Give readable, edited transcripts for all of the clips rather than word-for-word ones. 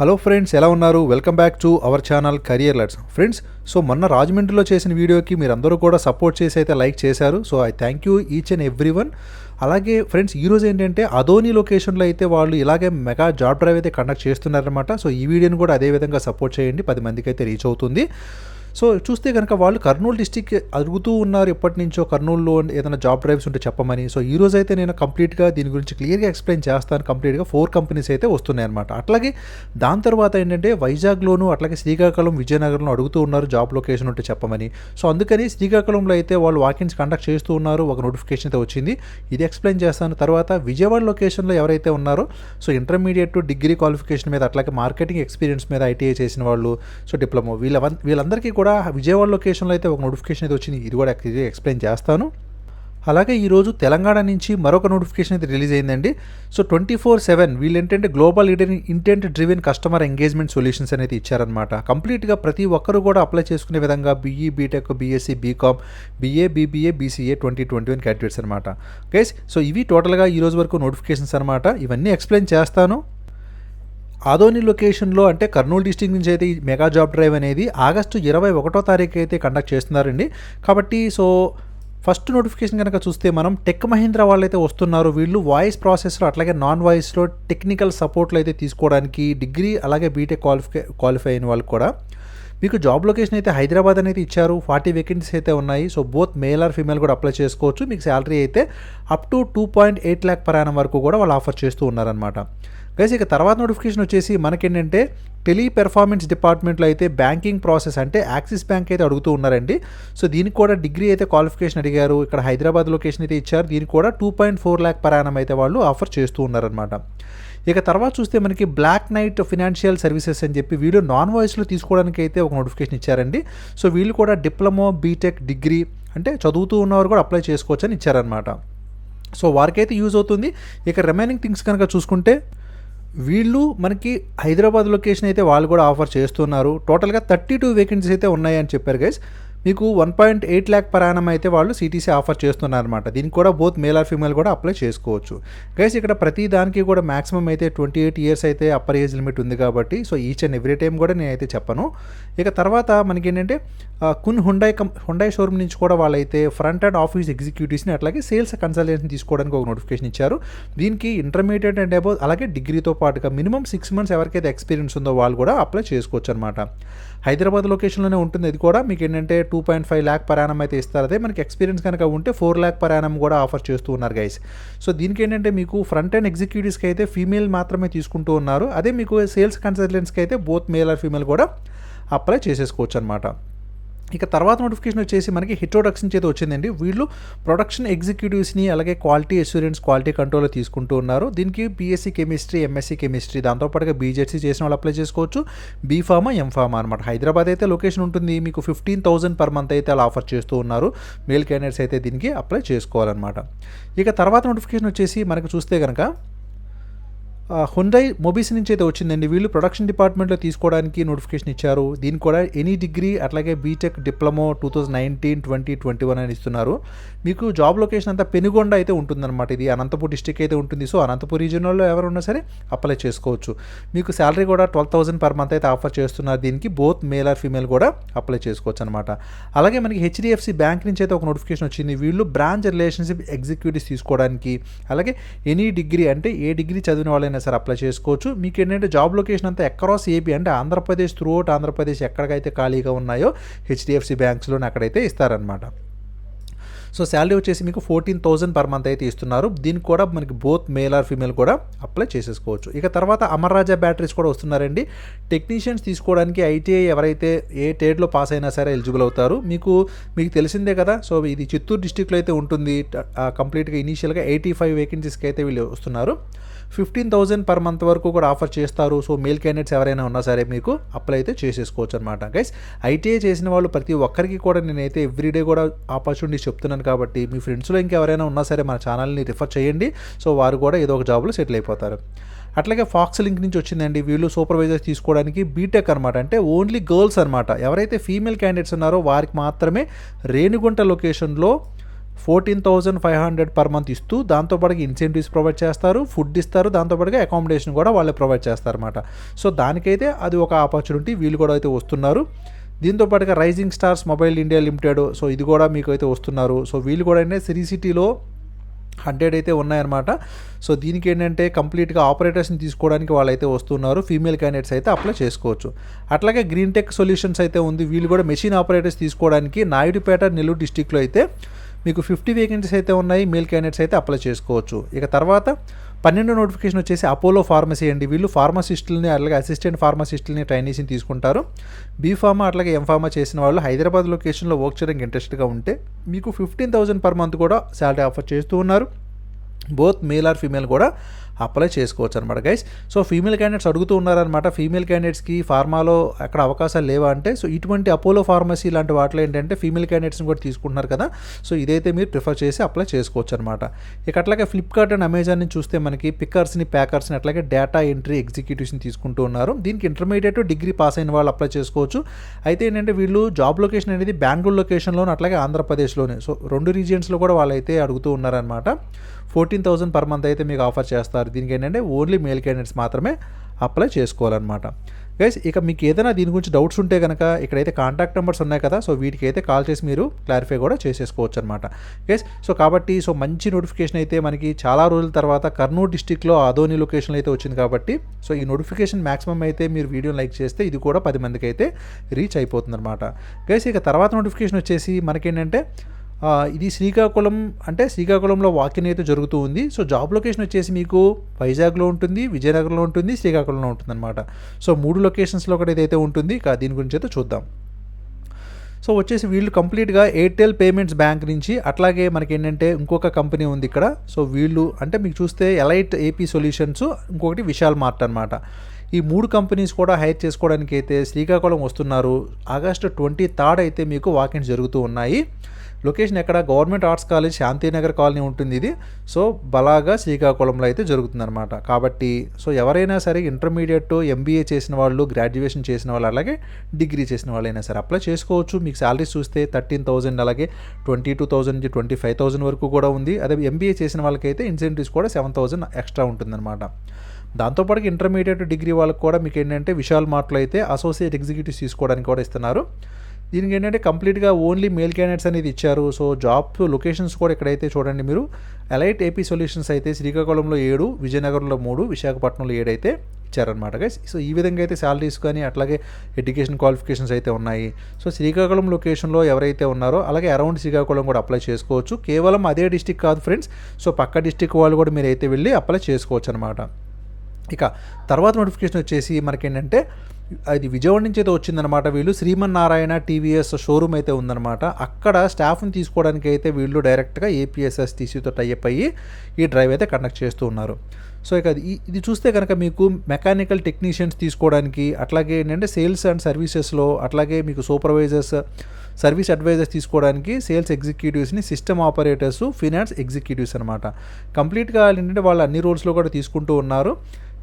Hello friends, ఎలా ఉన్నారు? Welcome back to our channel career let's. Friends, so మొన్న రాజమండ్రిలో చేసిన వీడియోకి మీరందరూ కూడా సపోర్ట్ చేసి అయితే లైక్ చేశారు. So I thank you each and every one. అలాగే ఫ్రెండ్స్, ఈరోజు ఏంటంటే అదోని లొకేషన్లో అయితే వాళ్ళు ఇలాగే మెగా జాబ్ డ్రైవ్ అయితే కండక్ట్ చేస్తున్నారనమాట. సో ఈ వీడియోని కూడా అదే విధంగా సపోర్ట్ చేయండి, 10 మందికి అయితే రీచ్ అవుతుంది. సో చూస్తే కనుక వాళ్ళు కర్నూలు డిస్టిక్ అడుగుతూ ఉన్నారు ఎప్పటి నుంచో, కర్నూలులో ఏదైనా జాబ్ డ్రైవ్స్ ఉంటే చెప్పమని. సో ఈ రోజు అయితే నేను కంప్లీట్గా దీని గురించి క్లియర్గా ఎక్స్ప్లెయిన్ చేస్తాను. కంప్లీట్గా 4 కంపెనీస్ అయితే వస్తున్నాయి అనమాట. అట్లాగే దాని తర్వాత ఏంటంటే వైజాగ్లోను, అట్లాగే శ్రీకాకుళం, విజయనగరంలో అడుగుతూ ఉన్నారు జాబ్ లొకేషన్ ఉంటే చెప్పమని. సో అందుకని శ్రీకాకుళంలో అయితే వాళ్ళు వాకిన్స్ కండక్ట్ చేస్తూ ఉన్నారు, ఒక నోటిఫికేషన్ అయితే వచ్చింది, ఇది ఎక్స్ప్లెయిన్ చేస్తాను. తర్వాత విజయవాడ లొకేషన్లో ఎవరైతే ఉన్నారో, సో ఇంటర్మీడియట్ డిగ్రీ క్వాలిఫికేషన్ మీద, అట్లాగే మార్కెటింగ్ ఎక్స్పీరియన్స్ మీద ఐటీఐ చేసిన వాళ్ళు, సో డిప్లొమా, వీళ్ళందరికీ కూడా విజయవాడ లొకేషన్లో అయితే ఒక నోటిఫికేషన్ అయితే వచ్చింది, ఇది కూడా ఎక్స్ప్లెయిన్ చేస్తాను. అలాగే ఈరోజు తెలంగాణ నుంచి మరొక నోటిఫికేషన్ అయితే రిలీజ్ అయిందండి. సో 24/7 వీళ్ళు ఏంటంటే global leader intent driven customer engagement solutions అనేది ఇచ్చారనమాట. కంప్లీట్గా ప్రతి ఒక్కరు కూడా అప్లై చేసుకునే విధంగా BE, BTech, BSc, BCom, BA, BBA, BCA 2021 candidates అనమాట. గైస్, సో ఇవి టోటల్గా ఈరోజు వరకు నోటిఫికేషన్స్ అనమాట. ఇవన్నీ ఎక్స్ప్లెయిన్ చేస్తాను. ఆదోని లొకేషన్లో అంటే కర్నూలు డిస్టిక్ నుంచి అయితే ఈ మెగా జాబ్ డ్రైవ్ అనేది ఆగస్టు 21వ తారీఖు అయితే కండక్ట్ చేస్తున్నారండి. కాబట్టి సో ఫస్ట్ నోటిఫికేషన్ కనుక చూస్తే మనం టెక్ మహీంద్రా వాళ్ళైతే వస్తున్నారు. వీళ్ళు వాయిస్ ప్రాసెస్లో అట్లాగే నాన్ వాయిస్లో టెక్నికల్ సపోర్ట్లు అయితే తీసుకోవడానికి డిగ్రీ అలాగే బీటెక్ క్వాలిఫై అయిన వాళ్ళు కూడా. మీకు జాబ్ లొకేషన్ అయితే హైదరాబాద్ అనేది ఇచ్చారు. 40 వేకెన్సీస్ అయితే ఉన్నాయి. So both male or female కూడా అప్లై చేసుకోవచ్చు. మీకు శాలరీ అయితే up to 2.8 lakh per annum వరకు కూడా వాళ్ళు ఆఫర్ చేస్తూ ఉన్నారనమాట. గైస్, ఇక తర్వాత నోటిఫికేషన్ వచ్చేసి మనకేంటంటే టెలి పెర్ఫార్మెన్స్ డిపార్ట్మెంట్లో అయితే బ్యాంకింగ్ ప్రాసెస్ అంటే యాక్సిస్ బ్యాంక్ అయితే అడుగుతూ ఉన్నారండి. సో దీనికి కూడా డిగ్రీ అయితే క్వాలిఫికేషన్ అడిగారు. ఇక్కడ హైదరాబాద్ లొకేషన్ అయితే ఇచ్చారు. దీనికి కూడా 2.4 lakh per annum అయితే వాళ్ళు ఆఫర్ చేస్తూ ఉన్నారనమాట. ఇక తర్వాత చూస్తే మనకి బ్లాక్ నైట్ ఫినాన్షియల్ సర్వీసెస్ అని చెప్పి వీళ్ళు నాన్ వాయిస్లో తీసుకోవడానికి అయితే ఒక నోటిఫికేషన్ ఇచ్చారండి. సో వీళ్ళు కూడా డిప్లొమా, బీటెక్, డిగ్రీ అంటే చదువుతూ ఉన్నవారు కూడా అప్లై చేసుకోవచ్చు అని ఇచ్చారనమాట. సో వారికైతే యూజ్ అవుతుంది. ఇక రిమైనింగ్ థింగ్స్ కనుక చూసుకుంటే వీళ్ళు మనకి హైదరాబాద్ లొకేషన్ అయితే వాళ్ళు కూడా ఆఫర్ చేస్తున్నారు. టోటల్గా 32 వేకెన్సీస్ అయితే ఉన్నాయని చెప్పారు గైస్. మీకు 1.8 lakh per annum అయితే వాళ్ళు సిటీసీ ఆఫర్ చేస్తున్నారు అనమాట. దీనికి కూడా బోత్ మేల్ ఆర్ ఫీమేల్ కూడా అప్లై చేసుకోవచ్చు. గైస్, ఇక్కడ ప్రతి దానికి కూడా మాక్సిమం అయితే 28 years అయితే అప్పర్ ఏజ్ లిమిట్ ఉంది కాబట్టి so each and every time కూడా నేనైతే చెప్పను. ఇక తర్వాత మనకి ఏంటంటే హుండై షోరూమ్ నుంచి కూడా వాళ్ళైతే ఫ్రంట్ అండ్ ఆఫీస్ ఎగ్జిక్యూటివ్స్ని అట్లాగే సేల్స్ కన్సల్టెంట్ని తీసుకోవడానికి ఒక నోటిఫికేషన్ ఇచ్చారు. దీనికి ఇంటర్మీడియట్ అండ్ అబౌవ్ అలాగే డిగ్రీతో పాటుగా మినిమం 6 months ఎవరికైతే ఎక్స్పీరియన్స్ ఉందో వాళ్ళు కూడా అప్లై చేసుకోవచ్చు అనమాట. హైదరాబాద్ లొకేషన్లోనే ఉంటుంది. ఇది కూడా మీకు ఏంటంటే 2.5 lakh per annum అయితే ఇస్తారు. అదే మనకి ఎక్స్పీరియన్స్ కనుక ఉంటే 4 lakh per annum కూడా ఆఫర్ చేస్తూ ఉన్నారు గైస్. సో దీనికి ఏంటంటే మీకు ఫ్రంట్ అండ్ ఎగ్జిక్యూటివ్స్కి అయితే ఫీమేల్ మాత్రమే తీసుకుంటూ ఉన్నారు. అదే మీకు సేల్స్ కన్సల్టెంట్స్కి అయితే బోత్ మేల్ ఆర్ ఫీమేల్ కూడా అప్లై చేసేసుకోవచ్చు అనమాట. ఇక తర్వాత నోటిఫికేషన్ వచ్చేసి మనకి హెటరోడక్స్ నుంచి అయితే వచ్చిందండి. వీళ్ళు ప్రొడక్షన్ ఎగ్జిక్యూటివ్స్ని అలాగే క్వాలిటీ అష్యూరెన్స్, క్వాలిటీ కంట్రోల్ తీసుకుంటూ ఉన్నారు. దీనికి బీఎస్సీ కెమిస్ట్రీ, ఎంఎస్సీ కెమిస్ట్రీ, దాంతోపాటుగా బీజెడ్సీ చేసిన వాళ్ళు అప్లై చేసుకోవచ్చు. బీఫామా, ఎంఫామా అనమాట. హైదరాబాద్ అయితే లొకేషన్ ఉంటుంది. మీకు 15,000 per month అయితే అలా ఆఫర్ చేస్తూ ఉన్నారు. మేల్ క్యాండిడేట్స్ అయితే దీనికి అప్లై చేసుకోవాలన్నమాట. ఇక తర్వాత నోటిఫికేషన్ వచ్చేసి మనకు చూస్తే కనుక హుండై మొబీస్ నుంచి అయితే వచ్చిందండి. వీళ్ళు ప్రొడక్షన్ డిపార్ట్మెంట్లో తీసుకోవడానికి నోటిఫికేషన్ ఇచ్చారు. దీనికి కూడా ఎనీ డిగ్రీ అట్లాగే బీటెక్, డిప్లొమో 2019, 20, 21 అని ఇస్తున్నారు. మీకు జాబ్ లొకేషన్ అంతా పెనుగొండ అయితే ఉంటుందన్నమాట. ఇది అనంతపూర్ డిస్టిక్ అయితే ఉంటుంది. సో అనంతపూర్ రీజియన్లో ఎవరు ఉన్నా సరే అప్లై చేసుకోవచ్చు. మీకు శాలరీ కూడా 12,000 per month అయితే ఆఫర్ చేస్తున్నారు. దీనికి బోత్ మేల్ ఆర్ ఫీమేల్ కూడా అప్లై చేసుకోవచ్చు అనమాట. అలాగే మనకి హెచ్డిఎఫ్సి బ్యాంక్ నుంచి అయితే ఒక నోటిఫికేషన్ వచ్చింది. వీళ్ళు బ్రాంచ్ రిలేషన్షిప్ ఎగ్జిక్యూటివ్స్ తీసుకోవడానికి అలాగే ఎనీ డిగ్రీ అంటే ఏ డిగ్రీ చదివిన వాళ్ళైనా సరే అప్లై చేసుకోవచ్చు. మీకు ఏంటంటే జాబ్ లొకేషన్ అంతా అక్రాస్ ఏపీ అంటే ఆంధ్రప్రదేశ్, త్రూఅవుట్ ఆంధ్రప్రదేశ్ ఎక్కడికైతే ఖాళీగా ఉన్నాయో హెచ్డిఎఫ్సి బ్యాంక్స్లోనే అక్కడైతే ఇస్తారనమాట. సో శాలరీ వచ్చేసి మీకు 14,000 per month అయితే ఇస్తున్నారు. దీనికి కూడా మనకి బోత్ మేల్ ఆర్ ఫీమేల్ కూడా అప్లై చేసేసుకోవచ్చు. ఇక తర్వాత అమర్ రాజా బ్యాటరీస్ కూడా వస్తున్నారండి. టెక్నీషియన్స్ తీసుకోవడానికి ఐటీఐ ఎవరైతే ఏ ట్రేడ్లో పాస్ అయినా సరే ఎలిజిబుల్ అవుతారు. మీకు తెలిసిందే కదా. సో ఇది చిత్తూరు డిస్టిక్లో అయితే ఉంటుంది. కంప్లీట్గా ఇనీషియల్గా 85 వేకెన్సీస్కి అయితే వీళ్ళు వస్తున్నారు. 15,000 per month వరకు కూడా ఆఫర్ చేస్తారు. సో మేల్ క్యాండిడేట్స్ ఎవరైనా ఉన్నా సరే మీకు అప్లై అయితే చేసేసుకోవచ్చు అనమాట. గైస్, ఐటీఐ చేసిన వాళ్ళు ప్రతి ఒక్కరికి కూడా నేనైతే ఎవ్రీడే కూడా ఆపర్చునిటీస్ చెప్తున్నాను కాబట్టి మీ ఫ్రెండ్స్లో ఇంకెవరైనా ఉన్నా సరే మన ఛానల్ని రిఫర్ చేయండి. సో వారు కూడా ఏదో ఒక జాబ్లో సెటిల్ అయిపోతారు. అట్లాగే ఫాక్స్ లింక్ నుంచి వచ్చిందండి. వీళ్ళు సూపర్వైజర్స్ తీసుకోవడానికి బీటెక్ అనమాట. అంటే ఓన్లీ గర్ల్స్ అనమాట. ఎవరైతే ఫీమేల్ క్యాండిడేట్స్ ఉన్నారో వారికి మాత్రమే రేణిగుంట లొకేషన్లో 14,500 పర్ మంత్ ఇస్తూ దాంతోపాటు ఇన్సెంటివ్స్ ప్రొవైడ్ చేస్తారు, ఫుడ్ ఇస్తారు, దాంతోపాటుగా అకామిడేషన్ కూడా వాళ్ళే ప్రొవైడ్ చేస్తారన్నమాట. సో దానికైతే అది ఒక ఆపర్చునిటీ, వీళ్ళు కూడా అయితే వస్తున్నారు. దీంతో పాటుగా rising stars mobile India limited, so ఇది కూడా మీకు అయితే వస్తున్నారు. సో వీళ్ళు కూడా ఏంటంటే శ్రీ సిటీలో 100 అయితే ఉన్నాయన్నమాట. సో దీనికి ఏంటంటే కంప్లీట్గా ఆపరేటర్స్ని తీసుకోవడానికి వాళ్ళైతే వస్తున్నారు. ఫీమేల్ క్యాండిడేట్స్ అయితే అప్లై చేసుకోవచ్చు. అట్లాగే గ్రీన్ టెక్ సొల్యూషన్స్ అయితే ఉంది, వీళ్ళు కూడా మెషిన్ ఆపరేటర్స్ తీసుకోవడానికి నాయుడుపేట నెల్లూరు డిస్టిక్లో అయితే మీకు 50 వేకెన్సీస్ అయితే ఉన్నాయి. మేల్ క్యాండిడేట్స్ అయితే అప్లై చేసుకోవచ్చు. ఇక తర్వాత 12 నోటిఫికేషన్ వచ్చేసి అపోలో ఫార్మసీ అండి. వీళ్ళు ఫార్మసిస్టులని అలాగే అసిస్టెంట్ ఫార్మసిస్టులని ట్రైనీస్ని తీసుకుంటారు. బీఫార్మా అట్లాగే ఎంఫార్మా చేసిన వాళ్ళు హైదరాబాద్ లొకేషన్లో వర్క్ చేయడానికి ఇంట్రెస్ట్గా ఉంటే మీకు 15,000 పర్ మంత్ కూడా శాలరీ ఆఫర్ చేస్తూ ఉన్నారు. బోత్ మేల్ ఆర్ ఫీమేల్ కూడా అప్లై చేసుకోవచ్చు అనమాట గైస్. సో ఫీమేల్ క్యాండిడేట్స్ అడుగుతూ ఉన్నారనమాట, ఫీమేల్ క్యాండిడేట్స్కి ఫార్మాలో అక్కడ అవకాశాలు లేవా అంటే, సో ఇటువంటి అపోలో ఫార్మసీ లాంటి వాటిలో ఏంటంటే ఫీమేల్ క్యాండిడేట్స్ని కూడా తీసుకుంటున్నారు కదా, సో ఇదైతే మీరు ప్రిఫర్ చేసి అప్లై చేసుకోవచ్చు అనమాట. ఇక అట్లాగే ఫ్లిప్కార్ట్ అండ్ అమెజాన్ని చూస్తే మనకి పిక్కర్స్ని, ప్యాకర్స్ని అట్లాగే డేటా ఎంట్రీ ఎగ్జిక్యూటివ్స్ని తీసుకుంటూ ఉన్నారు. దీనికి ఇంటర్మీడియట్ డిగ్రీ పాస్ అయిన వాళ్ళు అప్లై చేసుకోవచ్చు. అయితే ఏంటంటే వీళ్ళు జాబ్ లొకేషన్ అనేది బెంగళూరు లొకేషన్లోనే అట్లాగే ఆంధ్రప్రదేశ్లోనే, సో 2 రీజియన్స్లో కూడా వాళ్ళైతే అడుగుతూ ఉన్నారనమాట. 14,000 పర్ మంత్ అయితే మీకు ఆఫర్ చేస్తారు. దీనికి ఏంటంటే ఓన్లీ మేల్ క్యాండిడేట్స్ మాత్రమే అప్లై చేసుకోవాలన్నమాట గైస్. ఇక మీకు ఏదైనా దీని గురించి డౌట్స్ ఉంటే కనుక ఇక్కడైతే కాంటాక్ట్ నెంబర్స్ ఉన్నాయి కదా, సో వీటికి అయితే కాల్ చేసి మీరు క్లారిఫై కూడా చేసేసుకోవచ్చు అనమాట గైస్. సో కాబట్టి సో మంచి నోటిఫికేషన్ అయితే మనకి చాలా రోజుల తర్వాత కర్నూలు డిస్టిక్లో ఆదోని లొకేషన్లో అయితే వచ్చింది కాబట్టి, సో ఈ నోటిఫికేషన్ మాక్సిమం అయితే మీరు వీడియోని లైక్ చేస్తే ఇది కూడా 10 మందికి అయితే రీచ్ అయిపోతుంది అనమాట గైస్. ఇక తర్వాత నోటిఫికేషన్ వచ్చేసి మనకేంటంటే ఇది శ్రీకాకుళం, అంటే శ్రీకాకుళంలో వాకింగ్ అయితే జరుగుతూ ఉంది. సో జాబ్ లొకేషన్ వచ్చేసి మీకు వైజాగ్లో ఉంటుంది, విజయనగరంలో ఉంటుంది, శ్రీకాకుళంలో ఉంటుంది అనమాట. సో 3 లొకేషన్స్లో కూడా ఇదైతే ఉంటుంది. దీని గురించి అయితే చూద్దాం. సో వచ్చేసి వీళ్ళు కంప్లీట్గా ఎయిర్టెల్ పేమెంట్స్ బ్యాంక్ నుంచి, అట్లాగే మనకి ఏంటంటే ఇంకొక కంపెనీ ఉంది ఇక్కడ. సో వీళ్ళు అంటే మీకు చూస్తే ఎలైట్ ఏపీ సొల్యూషన్స్, ఇంకొకటి విశాల్ మార్ట్ అనమాట. ఈ 3 కంపెనీస్ కూడా హైర్ చేసుకోవడానికి అయితే శ్రీకాకుళం వస్తున్నారు. ఆగస్టు 23 అయితే మీకు వాకింగ్స్ జరుగుతూ ఉన్నాయి. లొకేషన్ ఎక్కడ, government arts college Shantinagar colony ఉంటుంది ఇది. సో బలాగా శ్రీకాకుళంలో అయితే జరుగుతుందన్నమాట. కాబట్టి సో ఎవరైనా సరే ఇంటర్మీడియట్, ఎంబీఏ చేసిన వాళ్ళు, గ్రాడ్యుయేషన్ చేసిన వాళ్ళు, అలాగే డిగ్రీ చేసిన వాళ్ళైనా సరే అప్లై చేసుకోవచ్చు. మీకు శాలరీస్ చూస్తే 13,000 అలాగే 22,000 నుంచి 25,000 వరకు కూడా ఉంది. అదే ఎంబీఏ చేసిన వాళ్ళకైతే ఇన్సెంటివ్స్ కూడా 7,000 ఎక్స్ట్రా ఉంటుందన్నమాట. దాంతోపాటు ఇంటర్మీడియట్, డిగ్రీ వాళ్ళకి కూడా మీకు ఏంటంటే విశాల్ మార్ట్లో అయితే అసోసియేట్ ఎగ్జిక్యూటివ్స్ తీసుకోవడానికి కూడా ఇస్తున్నారు. దీనికి ఏంటంటే కంప్లీట్గా ఓన్లీ మేల్ క్యాండిడేట్స్ అనేది ఇచ్చారు. సో జాబ్ లొకేషన్స్ కూడా ఇక్కడైతే చూడండి మీరు, ఎలైట్ ఏపీ సొల్యూషన్స్ అయితే శ్రీకాకుళంలో 7, విజయనగరంలో 3, విశాఖపట్నంలో 7 అయితే ఇచ్చారనమాట గైస్. సో ఈ విధంగా అయితే శాలరీస్ కానీ అట్లాగే ఎడ్యుకేషన్ క్వాలిఫికేషన్స్ అయితే ఉన్నాయి. సో శ్రీకాకుళం లొకేషన్లో ఎవరైతే ఉన్నారో అలాగే అరౌండ్ శ్రీకాకుళం కూడా అప్లై చేసుకోవచ్చు. కేవలం అదే డిస్టిక్ కాదు ఫ్రెండ్స్, సో పక్క డిస్టిక్ వాళ్ళు కూడా మీరు అయితే వెళ్ళి అప్లై చేసుకోవచ్చు అనమాట. ఇక తర్వాత నోటిఫికేషన్ వచ్చేసి మనకేంటంటే అది విజయవాడ నుంచి అయితే వచ్చిందనమాట. వీళ్ళు శ్రీమన్నారాయణ టీవీఎస్ షోరూమ్ అయితే ఉందన్నమాట. అక్కడ స్టాఫ్ని తీసుకోవడానికి అయితే వీళ్ళు డైరెక్ట్గా ఏపీఎస్ఎస్టీసీతో టైఅప్ అయ్యి ఈ డ్రైవ్ అయితే కండక్ట్ చేస్తూ ఉన్నారు. సో ఇక ఇది చూస్తే కనుక మీకు మెకానికల్ టెక్నీషియన్స్ తీసుకోవడానికి, అట్లాగే ఏంటంటే సేల్స్ అండ్ సర్వీసెస్లో, అట్లాగే మీకు సూపర్వైజర్స్, సర్వీస్ అడ్వైజర్స్ తీసుకోవడానికి సేల్స్ ఎగ్జిక్యూటివ్స్ని, సిస్టమ్ ఆపరేటర్స్, ఫినాన్స్ ఎగ్జిక్యూటివ్స్ అనమాట. కంప్లీట్గా ఏంటంటే వాళ్ళు అన్ని రోల్స్లో కూడా తీసుకుంటూ ఉన్నారు.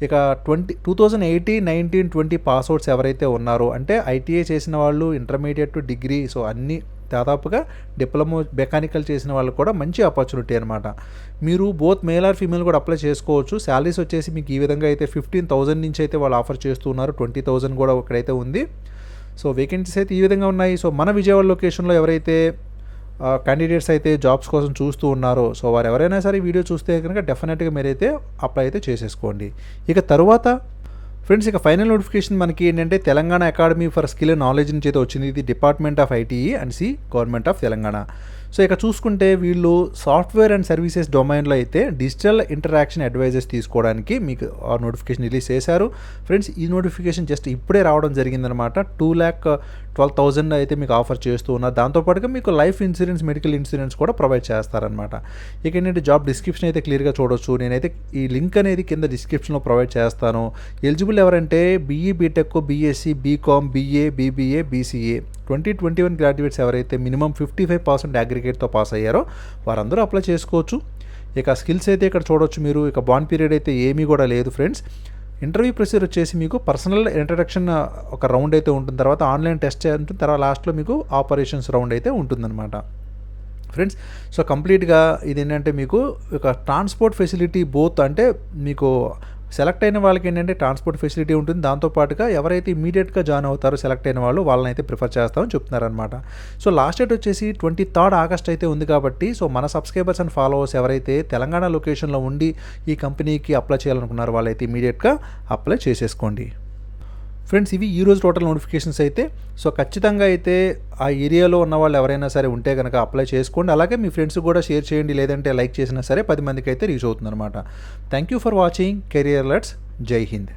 ఇక 2018, 19, 20 పాస్అవుట్స్ ఎవరైతే ఉన్నారో, అంటే ఐటీఐ చేసిన వాళ్ళు, ఇంటర్మీడియట్, డిగ్రీ, సో అన్ని దాదాపుగా డిప్లొమా మెకానికల్ చేసిన వాళ్ళు కూడా మంచి ఆపర్చునిటీ అనమాట. మీరు బోత్ మేల్ ఆర్ ఫీమేల్ కూడా అప్లై చేసుకోవచ్చు. శాలరీస్ వచ్చేసి మీకు ఈ విధంగా అయితే 15,000 నుంచి అయితే వాళ్ళు ఆఫర్ చేస్తున్నారు. 20,000 కూడా ఇక్కడైతే ఉంది. సో వేకెన్సీస్ అయితే ఈ విధంగా ఉన్నాయి. సో మన విజయవాడ లొకేషన్లో ఎవరైతే క్యాండిడేట్స్ అయితే జాబ్స్ కోసం చూస్తూ ఉన్నారో, సో వారు ఎవరైనా సరే వీడియో చూస్తే కనుక డెఫినెట్గా మీరైతే అప్లై అయితే చేసేసుకోండి. ఇక తర్వాత ఫ్రెండ్స్, ఇక ఫైనల్ నోటిఫికేషన్ మనకి ఏంటంటే Telangana academy for skill and knowledge నుంచి అయితే వచ్చింది. ఇది department of ITE and government of Telangana. So ఇక చూసుకుంటే వీళ్ళు సాఫ్ట్వేర్ అండ్ సర్వీసెస్ డొమైన్లో అయితే డిజిటల్ ఇంటరాక్షన్ అడ్వైజర్స్ తీసుకోవడానికి మీకు ఆ నోటిఫికేషన్ రిలీజ్ చేశారు. ఫ్రెండ్స్, ఈ నోటిఫికేషన్ జస్ట్ ఇప్పుడే రావడం జరిగిందనమాట. 2,12,000 అయితే మీకు ఆఫర్ చేస్తూ ఉన్నారు. దాంతోపాటుగా మీకు లైఫ్ ఇన్సూరెన్స్, మెడికల్ ఇన్సూరెన్స్ కూడా ప్రొవైడ్ చేస్తారనమాట. ఇక ఏంటంటే జాబ్ డిస్క్రిప్షన్ అయితే క్లియర్గా చూడొచ్చు. నేనైతే ఈ లింక్ అనేది కింద డిస్క్రిప్షన్లో ప్రొవైడ్ చేస్తాను. ఎలిజిబుల్ ఎవరంటే BE, BTech, BSc, BCom, BA, BBA, BCA 2021 graduates ఎవరైతే మినిమం 55% అగ్రిగేట్తో పాస్ అయ్యారో వారందరూ అప్లై చేసుకోవచ్చు. ఇక స్కిల్స్ అయితే ఇక్కడ చూడొచ్చు మీరు. ఇక బాండ్ పీరియడ్ అయితే ఏమీ కూడా లేదు ఫ్రెండ్స్. ఇంటర్వ్యూ ప్రొసీజర్ వచ్చేసి మీకు పర్సనల్ ఇంట్రడక్షన్ ఒక రౌండ్ అయితే ఉంటుంది, తర్వాత ఆన్లైన్ టెస్ట్ ఉంటుంది, తర్వాత లాస్ట్లో మీకు ఆపరేషన్స్ రౌండ్ అయితే ఉంటుందన్నమాట. ఫ్రెండ్స్. సో కంప్లీట్గా ఇదేంటంటే మీకు ఒక ట్రాన్స్పోర్ట్ ఫెసిలిటీ బోత్, అంటే మీకు సెలెక్ట్ అయిన వాళ్ళకి ఏంటంటే ట్రాన్స్పోర్ట్ ఫెసిలిటీ ఉంటుంది. దాంతోపాటుగా ఎవరైతే ఇమీడియట్గా జాయిన్ అవుతారో సెలెక్ట్ అయిన వాళ్ళు వాళ్ళని అయితే ప్రిఫర్ చేస్తామని చెప్తున్నారనమాట. సో లాస్ట్ డేట్ వచ్చేసి 23 ఆగస్ట్ అయితే ఉంది కాబట్టి సో మన సబ్స్క్రైబర్స్ అండ్ ఫాలోవర్స్ ఎవరైతే తెలంగాణ లొకేషన్లో ఉండి ఈ కంపెనీకి అప్లై చేయాలనుకున్నారో వాళ్ళైతే ఇమీడియట్గా అప్లై చేసేసుకోండి. ఫ్రెండ్స్, ఇవి ఈరోజు టోటల్ నోటిఫికేషన్స్ అయితే. సో ఖచ్చితంగా అయితే ఆ ఏరియాలో ఉన్న వాళ్ళు ఎవరైనా సరే ఉంటే కనుక అప్లై చేసుకోండి. అలాగే మీ ఫ్రెండ్స్ కూడా షేర్ చేయండి, లేదంటే లైక్ చేసినా సరే 10 మందికి అయితే రీచ్ అవుతుంది అనమాట. Thank you for watching career let's. జై హింద్.